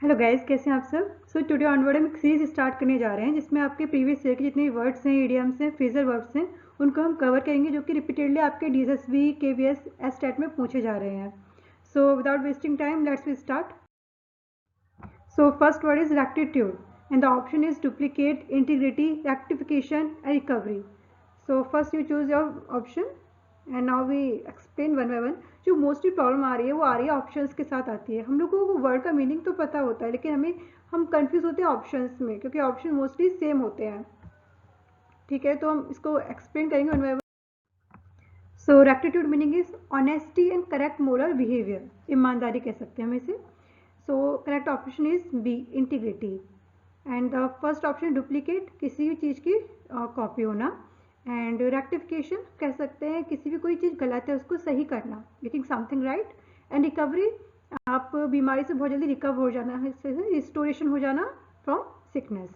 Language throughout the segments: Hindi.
हेलो गाइस, कैसे हैं आप सब। सो टुडे ऑनवर्ड हम एक सीरीज स्टार्ट करने जा रहे हैं जिसमें आपके प्रीवियस ईयर के जितने भी वर्ड्स हैं, इडियम्स हैं, फ्रेजल वर्ब्स हैं, उनको हम कवर करेंगे जो कि रिपीटेडली आपके डीएसएसबी, केवीएस, एसटेट में पूछे जा रहे हैं। So without wasting time let's we start. So first word is rectitude and the option is duplicate, integrity, rectification and recovery. So first you choose your option and now we explain one by one. जो मोस्टली प्रॉब्लम आ रही है वो आ रही है ऑप्शंस के साथ आती है। हम लोगों को वर्ड का मीनिंग तो पता होता है लेकिन हम कंफ्यूज होते हैं ऑप्शंस में क्योंकि ऑप्शन मोस्टली सेम होते हैं। ठीक है, तो हम इसको एक्सप्लेन करेंगे one by one. So rectitude meaning is honesty and correct moral behaviour, ईमानदारी कह सकते हैं हम इसे। So correct option is B, integrity. And the first option duplicate, किसी भी चीज़ की कॉपी होना। एंड रेक्टिफिकेशन कह सकते हैं किसी भी कोई चीज़ गलत है उसको सही करना, making something right. And recovery, आप बीमारी से बहुत जल्दी रिकवर हो जाना है, रिस्टोरेशन हो जाना from sickness.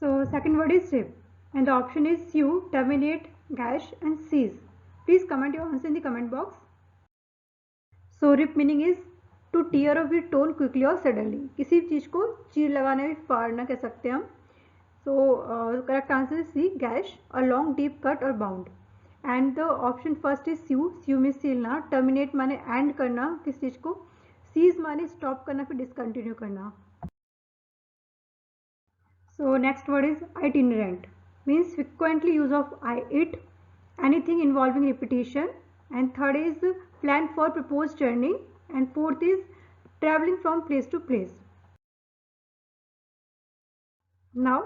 So second word is rip and the option is sue, terminate, gash and seize. Please comment your answer in the comment box. So rip meaning is to tear or be torn quickly or suddenly, किसी चीज़ को चीर लगाना भी फाड़ना कह सकते हैं हम। So correct answer is C, gash, a long deep cut or bound. And the option first is sue, sue means सीलना, terminate माने end करना किस चीज़ को, seize माने stop करना फिर discontinue करना। So next word is itinerant, means frequently use of I, it, anything involving repetition. And third is plan for proposed journey. And fourth is traveling from place to place. Now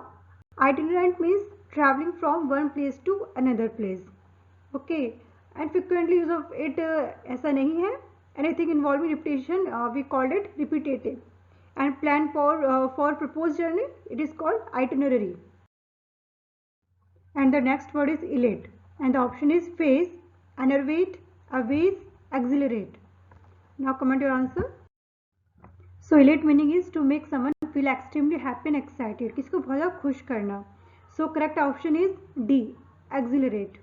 itinerant means traveling from one place to another place. Okay, and frequently use of it ऐसा नहीं है. Anything involving repetition we called it repetitive. And plan for proposed journey, it is called itinerary. And the next word is elate and the option is phase, enervate, amaze, exhilarate. Now comment your answer. So elate meaning is to make someone feel extremely happy and excited, किसको बहुत ज़्यादा खुश करना. So correct option is D, exhilarate.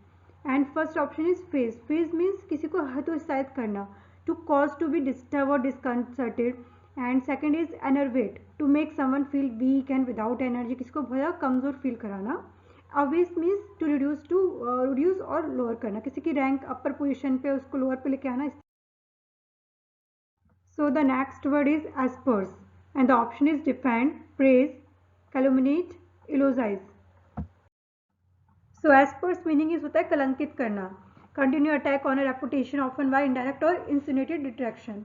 And first option is phase. Phase means किसी को हतोत्साहित करना, to cause to be disturbed or disconcerted. And second is enervate, to make someone feel weak and without energy, किसको बहुत ज़्यादा कमज़ोर फील कराना. अवेस मीन्स टू रिड्यूस और लोअर करना, किसी की रैंक अपर पोजीशन पे उसको लोअर पे लेके आना. So the next word is asperse and the option is defend, praise, calumniate, eulogize. So asperse meaning is होता है कलंकित करना, continue attack on a reputation often by indirect और इंसिनुएटेड डिट्रैक्शन.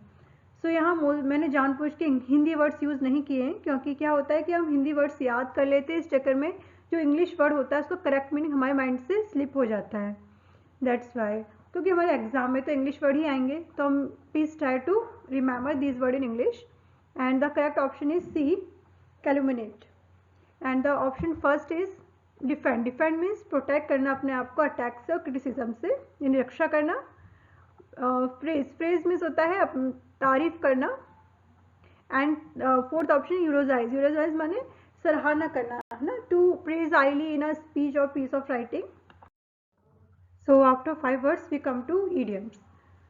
सो यहाँ मैंने जानबूझ के हिंदी वर्ड्स यूज़ नहीं किए हैं क्योंकि क्या होता है कि हम हिंदी वर्ड्स याद कर लेते हैं, इस चक्कर में जो इंग्लिश वर्ड होता है उसको करेक्ट मीनिंग हमारे माइंड से स्लिप हो जाता है. दैट्स वाई, क्योंकि हमारे एग्जाम में तो इंग्लिश वर्ड ही आएंगे, तो हम please try to remember this word in English. And the correct option is C, calumniate. And the option first is defend. Defend means protect करना अपने आप को अटैक से और क्रिटिसिज्म से, यानी रक्षा करना. प्रेज, प्रेज मीन्स होता है तारीफ करना. And fourth option eulogize. Eulogize माने सराहना करना है ना, to praise highly in a speech और piece of writing. So after 5 words we come to idioms.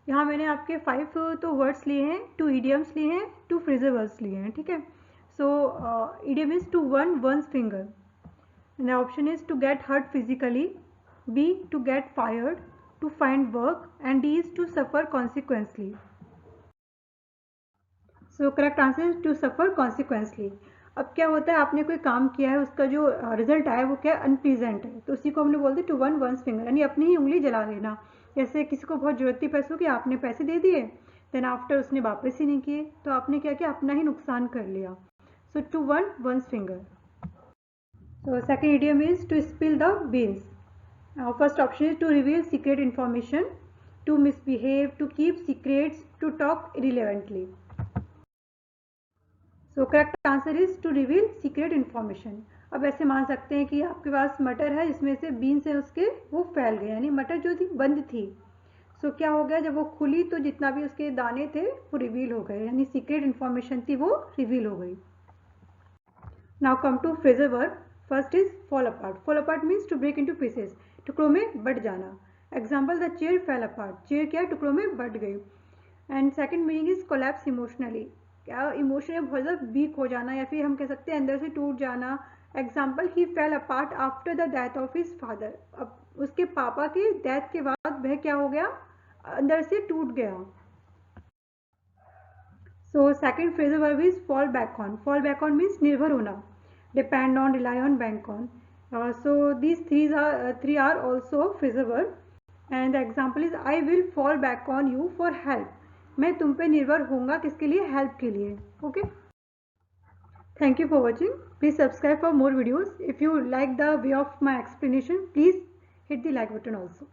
यहाँ मैंने आपके 5 तो वर्ड्स लिए हैं, 2 ईडियम्स लिए हैं, 2 फ्रेजल वर्ड्स लिए हैं. ठीक है, सो ईडियम इज टू वन one's finger. The option is to get hurt physically, B to get fired, to find work, and D is to suffer consequently. So correct answer is to suffer consequently. अब क्या होता है, आपने कोई काम किया है, उसका जो रिजल्ट आया वो क्या अनप्लीजेंट है, तो उसी को हमने बोलते टू वन वंस फिंगर, यानी अपनी ही उंगली जला लेना. जैसे किसी को बहुत जरूरत थी पैसों की, आपने पैसे दे दिए, देन आफ्टर उसने वापस ही नहीं किए, तो आपने क्या किया, अपना ही नुकसान कर लिया. सो टू वन one's finger. So second idiom is to spill the beans. First option is to reveal secret information, to misbehave, to keep secrets, to talk irrelevantly. So correct answer is to reveal secret information. अब ऐसे मान सकते हैं कि आपके पास मटर है जिसमें से बीन्स है उसके वो फैल गए, यानी मटर जो थी बंद थी. सो क्या हो गया, जब वो खुली तो जितना भी उसके दाने थे वो रिवील हो गए, यानी सीक्रेट इन्फॉर्मेशन थी वो रिवील हो गई. Now come to phrasal verb. First is fall apart. Fall apart means to break into pieces, टुकड़ों में बट जाना. Example, the chair fell apart, chair क्या टुकड़ों में बट गई. And second meaning is collapse emotionally, क्या इमोशन में बहुत ज़्यादा वीक हो जाना, या फिर हम कह सकते हैं अंदर से टूट जाना। Example, he fail apart after the death of his father. अब उसके पापा की डेथ के बाद वह क्या हो गया, अंदर से टूट गया। So second phrasal verb is fall back on. Fall back on means निर्भर होना, depend on, rely on, bank on. So these three are also phrasal verb, and the example is I will fall back on you for help. मैं तुम पे निर्भर होऊंगा किसके लिए, हेल्प के लिए। Okay, thank you for watching. Please subscribe for more videos. If you like the way of my explanation, please hit the like button also.